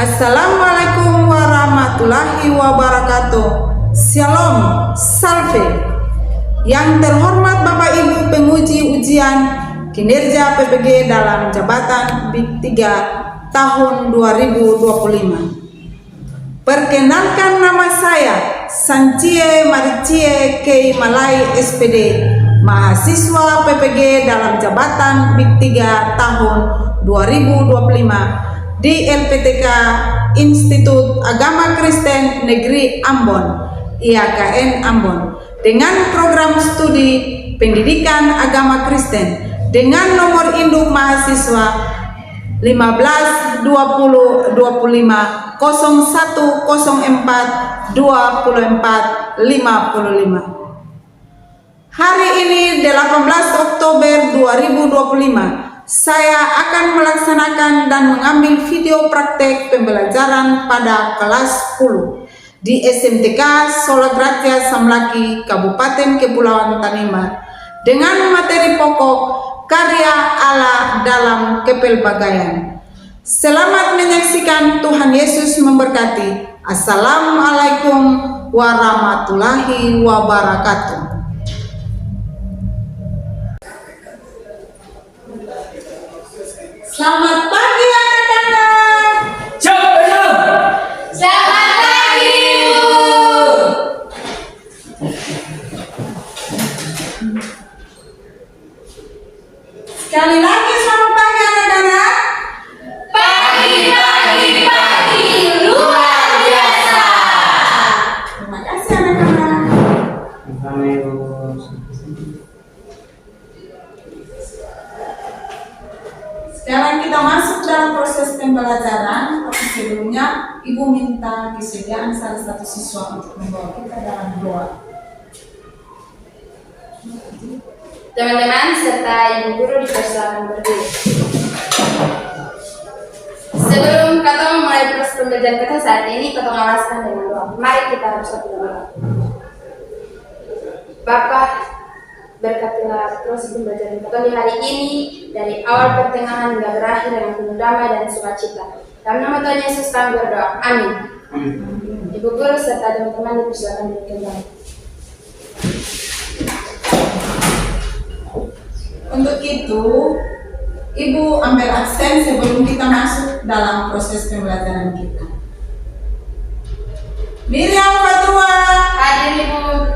Assalamualaikum warahmatullahi wabarakatuh. Shalom, salve. Yang terhormat Bapak Ibu penguji ujian kinerja PPG dalam jabatan BIK 3 tahun 2025. Perkenalkan, nama saya Sancie Maricie Kei Malai SPD, mahasiswa PPG dalam jabatan BIK 3 tahun 2025 di LPTK Institut Agama Kristen Negeri Ambon, IAKN Ambon, dengan program studi pendidikan agama Kristen dengan nomor induk mahasiswa 15 20 25 01 04 24 55. Hari ini 18 Oktober 2025 saya akan melaksanakan dan mengambil video praktek pembelajaran pada kelas 10 di SMTK Solagratia Samlaki, Kabupaten Kepulauan Tanimbar, dengan materi pokok karya Allah dalam kepelbagaian. Selamat menyaksikan, Tuhan Yesus memberkati. Assalamualaikum warahmatullahi wabarakatuh. Selamat pagi anak-anak. Selamat pagi, Ibu. Sekali lagi selamat pagi anak-anak. Pagi, luar biasa. Terima kasih anak-anak. Sekarang kita masuk dalam proses pembelajaran. Tapi sebelumnya Ibu minta kesediaan salah satu siswa untuk membawa kita dalam doa. Teman-teman serta Ibu Guru dipersilakan berdiri. Sebelum kita mulai proses pembelajaran kita saat ini, kita awaskan dengan doa. Mari kita bersatu berdoa. Bapa, berkatilah proses pembelajaran kita di hari ini, dari awal pertengahan hingga berakhir dengan penuh damai dan sukacita. Dalam nama Tuhan Yesus kami berdoa. Amin. Ibu Guru serta teman-teman dipersilakan duduk kembali. Untuk itu, Ibu ambil absen sebelum kita masuk dalam proses pembelajaran kita. Miriam Fatua, Hadir Ibu.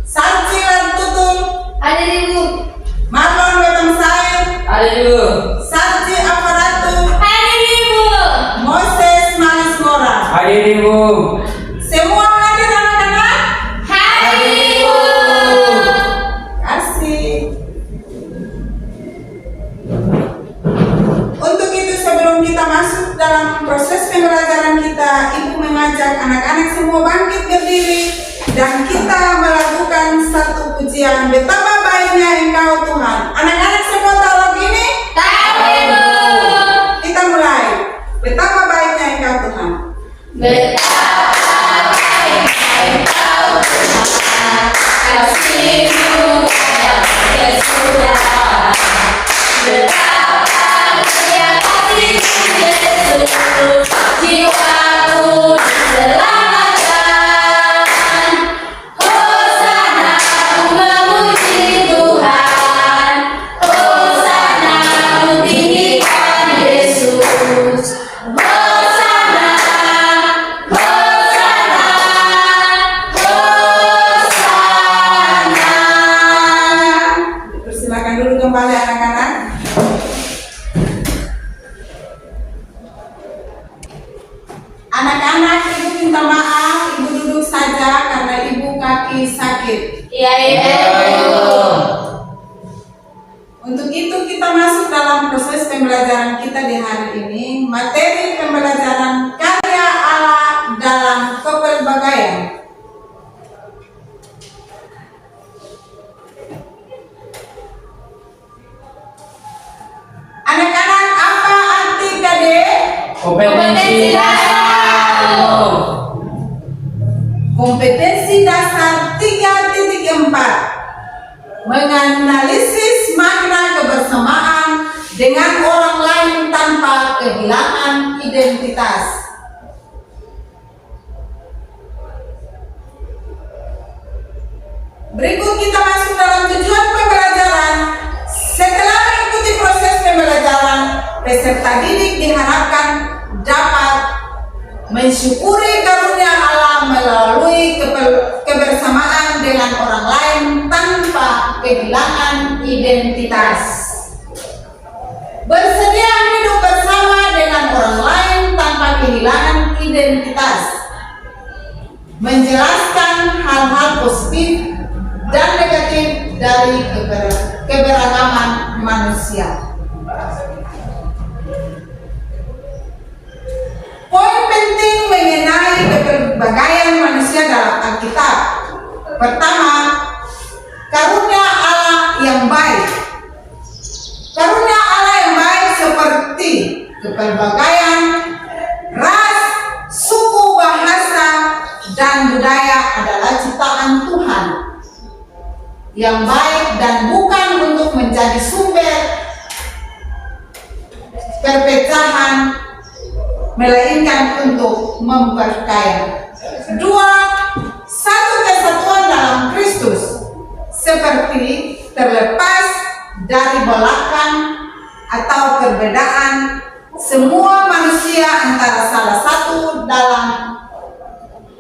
Sarci Tutul, Hadir Ibu. Marlon Wetangsai, Hadir Ibu. Sarci Aparatu, Hadir Ibu. Moses Manis Mora. Hadir Ibu. Semua hadir anak-anak? Hadir Ibu. Kasih. Untuk itu, sebelum kita masuk dalam proses pembelajaran kita, Ibu mengajak anak-anak semua bangkit berdiri dan kita melakukan satu pujian. Betapa baiknya Engkau Tuhan. Anak-anak semua tahu lagu ini? Tahu Ibu. Kita mulai. Betapa baiknya Engkau Tuhan. Betapa baiknya Engkau Tuhan, kasih-Mu yang Yesus. Betapa mulia kasih-Mu Yesus, jiwaku diselamatkan. Hosana, aku memuji Tuhan. Hosana, aku tinggikan Yesus. Hosana, Hosana, Hosana. Persilakan dulu kembali anak-anak. Anak-anak, Ibu minta maaf, Ibu duduk saja karena Ibu kaki sakit. Iya, Ibu. Untuk itu kita masuk dalam proses pembelajaran kita di hari ini. Materi pembelajaran karya Allah dalam kepelbagaian. Anak-anak, apa arti KD? Kompetensi dasar. Kompetensi dasar 3.4, menganalisis makna kebersamaan dengan orang lain tanpa kehilangan identitas. Berikut kita masuk dalam tujuan pembelajaran. Setelah mengikuti proses pembelajaran, peserta didik diharapkan dapat mensyukuri karunia Allah melalui kebersamaan dengan orang lain tanpa kehilangan identitas. Bersedia hidup bersama dengan orang lain tanpa kehilangan identitas. Menjelaskan hal-hal positif dan negatif dari keberagaman manusia. Poin penting mengenai keperbagaian manusia dalam Alkitab. Pertama, karunia Allah yang baik. Karunia Allah yang baik seperti keperbagaian ras, suku, bahasa, dan budaya adalah ciptaan Tuhan yang baik dan bukan untuk menjadi sumber perpecahan, melainkan untuk memperkaya. Dua, satu kesatuan dalam Kristus, seperti terlepas dari belakang atau perbedaan semua manusia antara salah satu dalam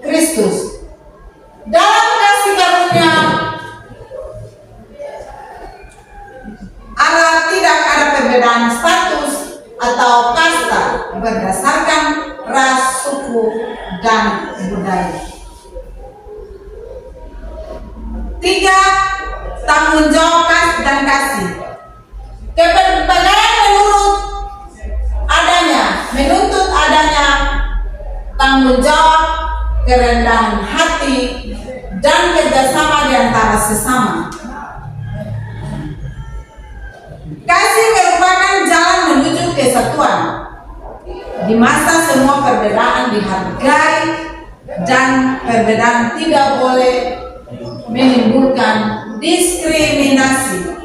Kristus. Dalam kasih karunia Allah tidak ada perbedaan status atau kasta berdasarkan ras, suku, dan budaya. Tiga, tanggung jawab dan kasih. Keperbagaian menuntut adanya tanggung jawab, kerendahan hati, dan kerjasama di antara sesama. Kasih merupakan jalan menuju kesatuan, di masa semua perbedaan dihargai dan perbedaan tidak boleh menimbulkan diskriminasi.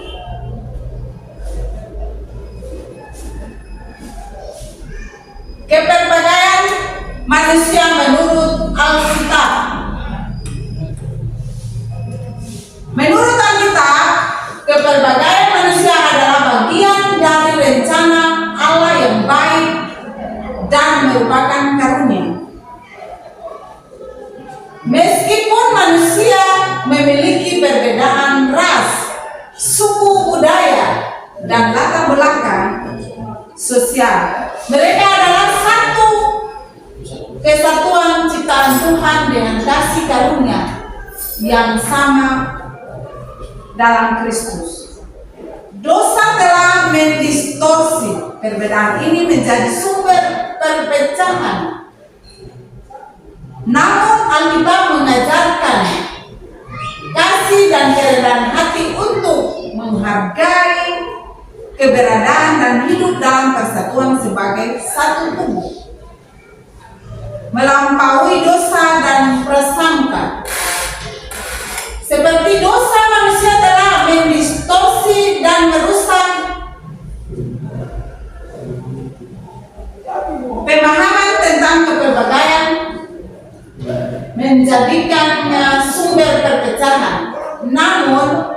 Keperbagaian manusia menurut Alkitab. Menurut Alkitab, keperbagaian manusia adalah bagian dari rencana Allah yang baik dan merupakan karunia. Meskipun manusia memiliki perbedaan ras, suku, budaya, dan latar belakang sosial, mereka adalah satu kesatuan ciptaan Tuhan dengan kasih karunia yang sama dalam Kristus. Dosa telah mendistorsi perbedaan ini menjadi sumber perpecahan. Namun Alkitab mengajarkan kasih dan kerendahan hati untuk menghargai keberadaan dan hidup dalam persatuan sebagai satu tubuh, melampaui dosa dan prasangka. Seperti dosa manusia telah mendistorsi dan merusak pemahaman tentang keperbagaian, menjadikannya sumber perpecahan. Namun,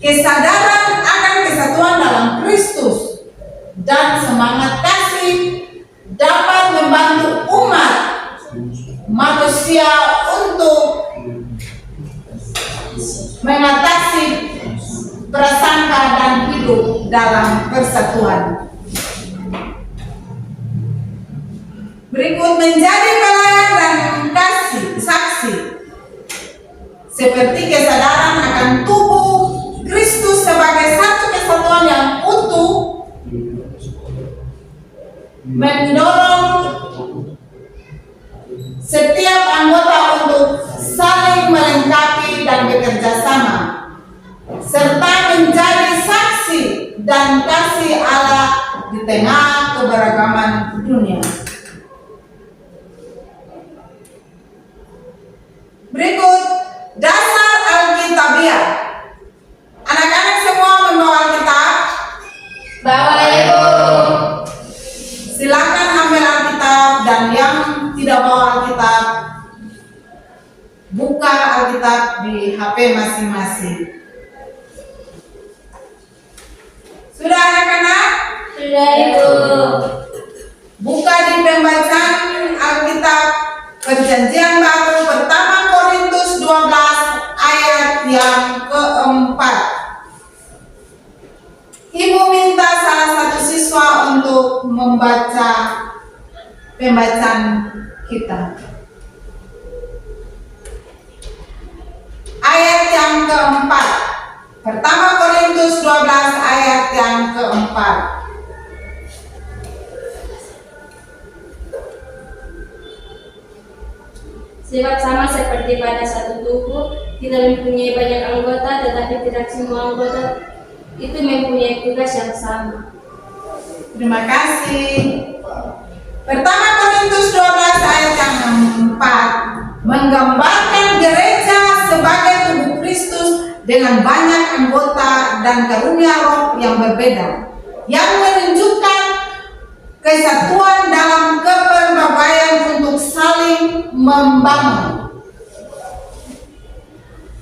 kesadaran akan kesatuan dalam Kristus dan semangat kasih dapat membantu umat manusia untuk mengatasi prasangka dan hidup dalam persatuan. Berikut menjadi pelayan dan kasih saksi, seperti kesadaran akan tubuh Kristus sebagai satu kesatuan yang utuh, mendorong setiap anggota untuk saling melengkapi dan bekerja sama, serta menjadi saksi dan kasih Allah di tengah keberagaman dunia. Berikut dasar Alkitabiah. Anak-anak semua membawa Alkitab? Bawa Ibu. Silakan ambil Alkitab, dan yang tidak bawa Alkitab, buka Alkitab di HP masing-masing. Sudah anak-anak? Sudah Ibu. Buka di pembacaan Alkitab Perjanjian Baru pertama Korintus 12 ayat yang keempat. Ibu minta salah satu siswa untuk membaca pembacaan kita. Ayat yang keempat. Pertama Korintus 12 ayat yang keempat. Sebab sama seperti pada satu tubuh, kita mempunyai banyak anggota, tetapi tidak semua anggota itu mempunyai tugas yang sama. Terima kasih. Pertama Korintus 12 ayat yang 4 menggambarkan gereja sebagai tubuh Kristus dengan banyak anggota dan karunia roh yang berbeda, yang menunjukkan kesatuan dalam kepelbagaian untuk saling membangun.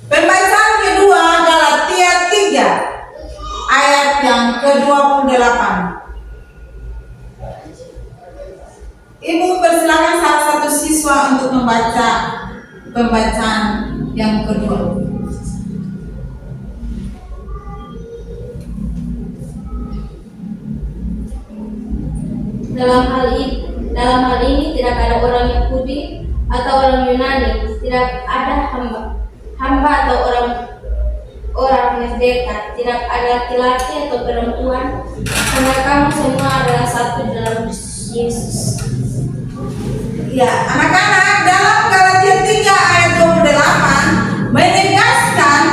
Pembacaan kedua Galatia 3 ayat yang ke-28. Ibu persilakan salah satu siswa untuk membaca pembacaan yang kedua. Dalam hal ini tidak ada orang Yahudi atau orang Yunani, tidak ada hamba atau orang merdeka, tidak ada laki-laki atau perempuan, karena kamu semua adalah satu dalam Yesus. Ya, anak-anak, dalam Galatia 3 ayat 28 menegaskan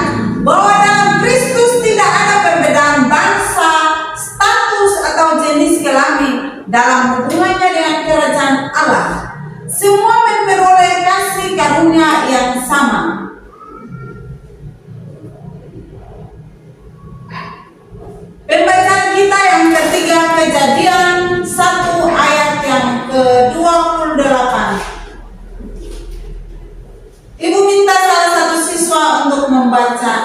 bahwa dalam Kristus tidak ada perbedaan bangsa, status atau jenis kelamin dalam hubungannya dengan kerajaan Allah. Semua memperoleh kasih karunia yang sama. Pembacaan kita yang ketiga Kejadian 1 ayat yang ke-28. Ibu minta salah satu siswa untuk membaca.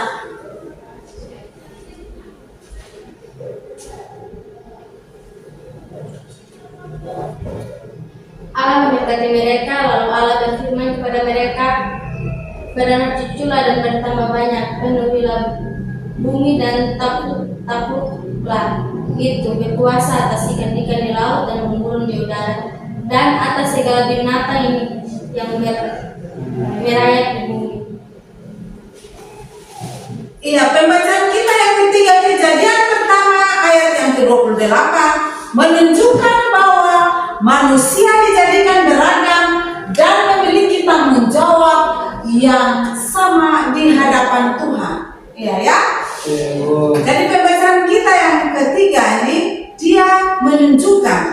Allah memberkati mereka, lalu Allah berfirman kepada mereka, beranak cuculah dan bertambah banyak, penuhilah bumi dan takluklah, itu berkuasa atas ikan-ikan di laut dan burung di udara, dan atas segala binatang yang merayap di bumi. Iya, pembacaan kita yang ketiga Kejadian pertama ayat yang ke-28 menunjukkan bahwa manusia dijadikan beragam dan memiliki tanggung jawab yang sama di hadapan Tuhan. Iya ya. Jadi pembacaan kita yang ketiga ini dia menunjukkan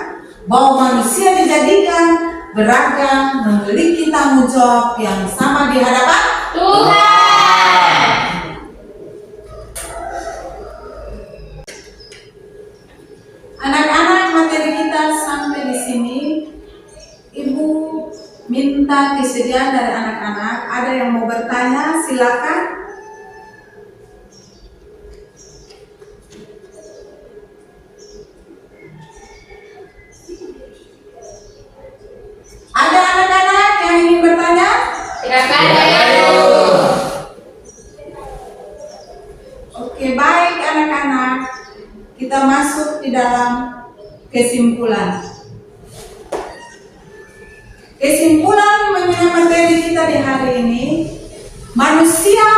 bahwa manusia dijadikan beragam, memiliki tanggung jawab yang sama di hadapan Tuhan. Anak-anak, materi kita sampai di sini. Ibu minta kesediaan dari anak-anak. Ada yang mau bertanya? Silakan. Ada anak-anak yang ingin bertanya? Silakan. Oke, baik anak-anak. Kita masuk di dalam kesimpulan. Kesimpulan mengenai materi kita di hari ini, manusia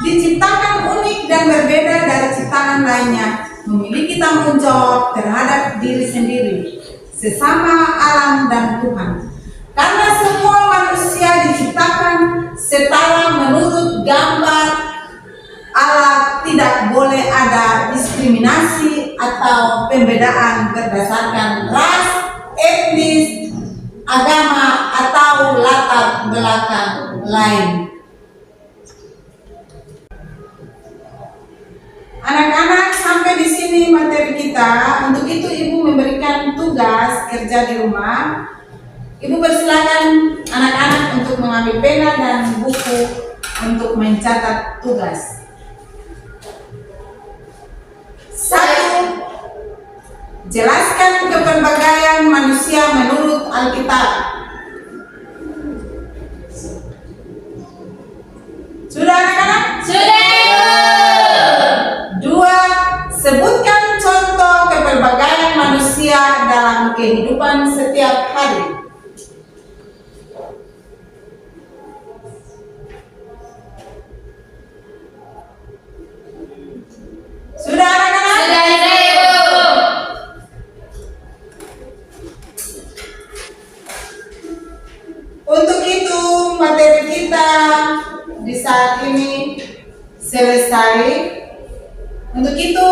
diciptakan unik dan berbeda dari ciptaan lainnya, memiliki tanggung jawab terhadap diri sendiri, sesama alam dan Tuhan. Karena semua manusia diciptakan setara menurut gambar Allah, tidak boleh ada diskriminasi atau pembedaan berdasarkan ras, etnis, agama, atau latar belakang lain. Anak-anak, sampai di sini materi kita. Untuk itu Ibu memberikan tugas kerja di rumah. Ibu persilakan anak-anak untuk mengambil pena dan buku untuk mencatat tugas. 1. Jelaskan kepelbagaian manusia menurut Alkitab. Sudah anak-anak? Sudah. 2. Sebutkan contoh kepelbagaian manusia dalam kehidupan setiap hari. Sudah anak-anak? Sudah, Ibu. Untuk itu materi kita di saat ini selesai. Untuk itu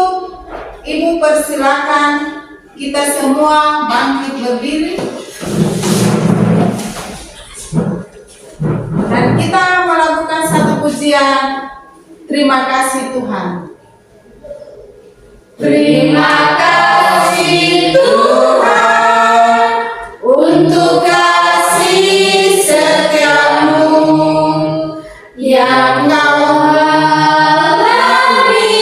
Ibu persilakan kita semua bangkit berdiri dan kita melakukan satu pujian. Terima kasih Tuhan. Terima kasih Tuhan untuk kasih setiamu yang Kau alami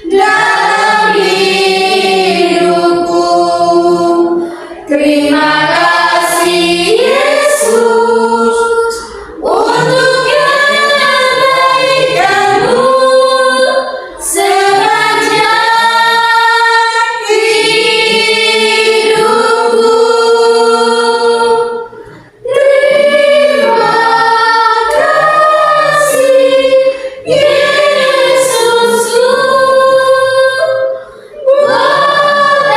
dalam hidupku. Terima kasih Yesus untuk kebaikan-Mu sepanjang hidupku. Terima kasih Yesusku, buat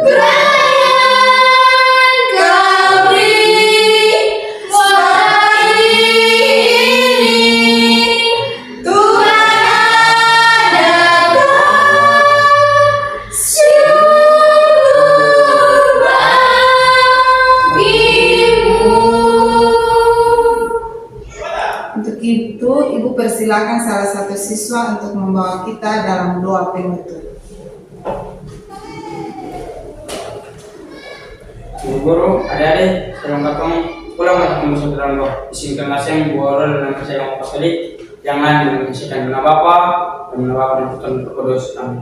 anugerah yang Kau beri pada ini. Tuhan adalah syukur bagimu. Untuk itu Ibu persilakan salah satu siswa untuk membawa kita dalam doa penutup. Ibu guru, adik-adik, sebelum katong pulang untuk masuk dalam doa. Izinkanlah saya membawa roh dalam saya yang apostolic yang lain menyaksikan nama Bapa dan nama Bapa dan Putra dan Roh Kudus. Amin.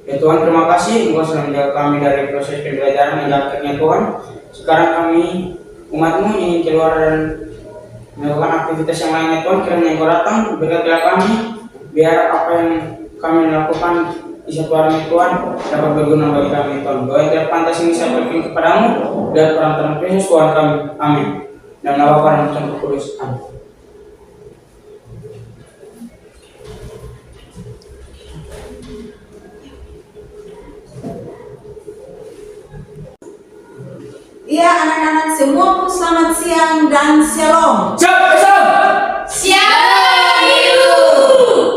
Ya Tuhan, terima kasih Engkau sudah menjaga kami dari proses pembelajaran hingga akhirnya Tuhan. Sekarang kami umat-Mu ingin keluar dan melakukan aktivitas yang lainnya Tuhan. Kiranya Engkau datang, berkatilah kami, biar apa yang kami lakukan di satu hari Tuhan dapat berguna bagi kami Tuhan. Doa yang tidak pantas ini saya berikan kepadamu dan perantaraan Kristus Tuhan kami. Amin. Dan nama Bapa dan Putra dan Roh Kudus. Amin. Iya anak-anak semua pun selamat siang dan shalom. Shalom. Shalom, Ibu.